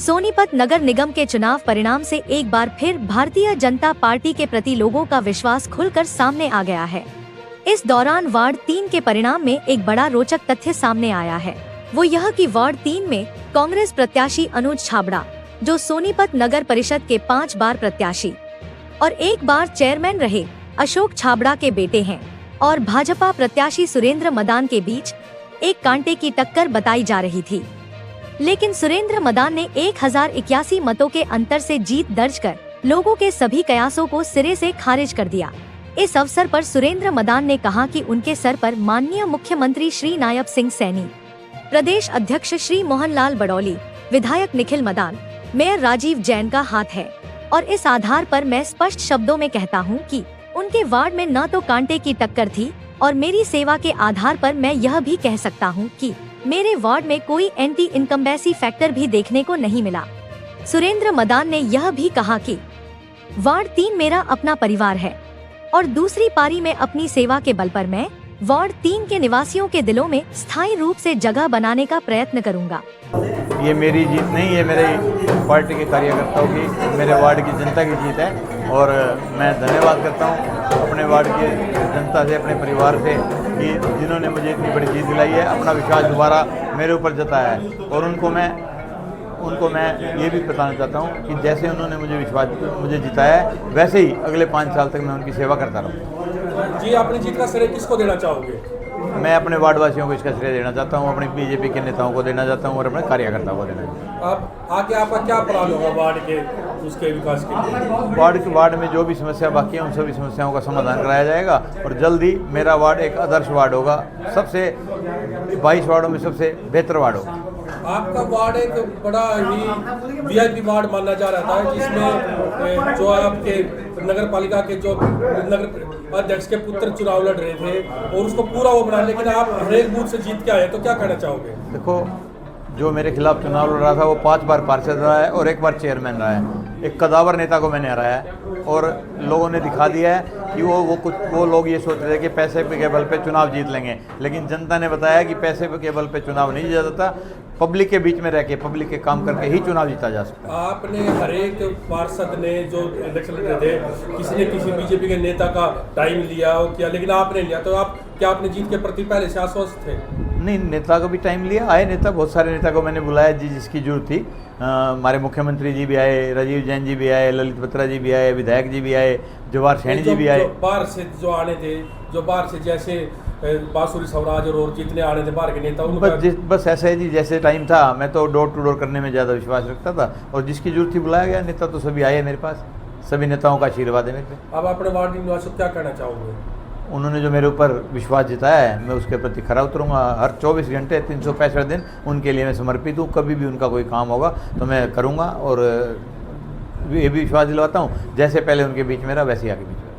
सोनीपत नगर निगम के चुनाव परिणाम से एक बार फिर भारतीय जनता पार्टी के प्रति लोगों का विश्वास खुलकर सामने आ गया है। इस दौरान वार्ड 3 के परिणाम में एक बड़ा रोचक तथ्य सामने आया है। वो यह कि वार्ड 3 में कांग्रेस प्रत्याशी अनुज छाबड़ा, जो सोनीपत नगर परिषद के 5 बार प्रत्याशी और 1 बार चेयरमैन रहे अशोक छाबड़ा के बेटे हैं, और भाजपा प्रत्याशी सुरेंद्र मदान के बीच एक कांटे की टक्कर बताई जा रही थी। लेकिन सुरेंद्र मदान ने 1081 मतों के अंतर से जीत दर्ज कर लोगों के सभी कयासों को सिरे से खारिज कर दिया। इस अवसर पर सुरेंद्र मदान ने कहा कि उनके सर पर माननीय मुख्यमंत्री श्री नायब सिंह सैनी, प्रदेश अध्यक्ष श्री मोहनलाल बड़ौली, विधायक निखिल मदान, मेयर राजीव जैन का हाथ है, और इस आधार पर मैं स्पष्ट शब्दों में कहता हूं कि उनके वार्ड में न तो कांटे की टक्कर थी, और मेरी सेवा के आधार पर मैं यह भी कह सकता हूं कि मेरे वार्ड में कोई एंटी इनकम्बेंसी फैक्टर भी देखने को नहीं मिला। सुरेंद्र मदान ने यह भी कहा कि वार्ड 3 मेरा अपना परिवार है, और दूसरी पारी में अपनी सेवा के बल पर मैं वार्ड 3 के निवासियों के दिलों में स्थायी रूप से जगह बनाने का प्रयत्न करूंगा। ये मेरी जीत नहीं है, मेरे पार्टी के कार्यकर्ताओं की, मेरे वार्ड की जनता की जीत है, और मैं धन्यवाद करता हूँ अपने वार्ड की जनता से, अपने परिवार से, कि जिन्होंने मुझे इतनी बड़ी जीत दिलाई है, अपना विश्वास दोबारा मेरे ऊपर जताया है। और उनको मैं ये भी बताना चाहता हूँ कि जैसे उन्होंने मुझे जिताया है, वैसे ही अगले 5 साल तक मैं उनकी सेवा करता रहूँ। जी, अपनी जीत का श्रेय किसको देना चाहोगे? मैं अपने वार्डवासियों को इसका श्रेय देना चाहता हूँ, अपने बीजेपी के नेताओं को देना चाहता हूँ, और अपने कार्यकर्ताओं को देना चाहता हूँ। आप आगे आपका क्या प्लान होगा वार्ड के उसके विकास के लिए? वार्ड में जो भी समस्या बाकी है, उन सभी समस्याओं का समाधान कराया जाएगा, और जल्द ही मेरा वार्ड एक आदर्श वार्ड होगा, सबसे 22 वार्डों में सबसे बेहतर वार्ड होगा। आपका वार्ड एक बड़ा ही वीआईपी वार्ड माना जा रहा था, जिसमें जो आपके नगर पालिका के जो नगर अध्यक्ष के पुत्र चुनाव लड़ रहे थे, और उसको पूरा वो बना, लेकिन आप हर एक बूथ से जीत के आए, तो क्या कहना चाहोगे? देखो, जो मेरे खिलाफ चुनाव लड़ रहा था वो 5 बार पार्षद रहा है और 1 बार चेयरमैन रहा है। एक कदावर नेता को मैंने हराया है, और लोगों ने दिखा दिया है कि वो लोग ये सोच रहे थे कि पैसे के बल पे चुनाव जीत लेंगे, लेकिन जनता ने बताया कि पैसे के बल पे चुनाव नहीं जीता जाता, पब्लिक के बीच में रह के, पब्लिक के काम करके ही चुनाव जीता जा सकता है। आपने हर एक पार्षद ने जो इलेक्शन लड़ रहे थे, किसी ने किसी बीजेपी के नेता का टाइम लिया हो किया, लेकिन आपने लिया, तो आप क्या अपनी जीत के प्रति पहले से आश्वस्त थे? नहीं, नेता को भी टाइम लिया, आए नेता, बहुत सारे नेता को मैंने बुलाया जिसकी जरूरत थी। हमारे मुख्यमंत्री जी भी आए, राजीव जैन जी भी आए, ललित बत्रा जी भी आए, विधायक जी भी आए, जवाहर सैनी जी भी आए। बाहर से जो आने थे, जो बाहर से जैसे बांसुरी स्वराज और जितने आने थे बाहर के नेता, बस ऐसा है जी, जैसे टाइम था, मैं तो डोर टू डोर करने में ज़्यादा विश्वास रखता था, और जिसकी जरूरत थी बुलाया गया नेता, तो सभी आए मेरे पास, सभी नेताओं का आशीर्वाद है मेरे पे। अब अपने वार्ड निवासियों को क्या कहना चाहोगे? उन्होंने जो मेरे ऊपर विश्वास जताया है, मैं उसके प्रति खरा उतरूँगा। हर 24 घंटे 365 दिन उनके लिए मैं समर्पित हूँ। कभी भी उनका कोई काम होगा तो मैं करूँगा, और ये भी विश्वास दिलवाता हूँ, जैसे पहले उनके बीच में रहा वैसे ही आगे बीच में।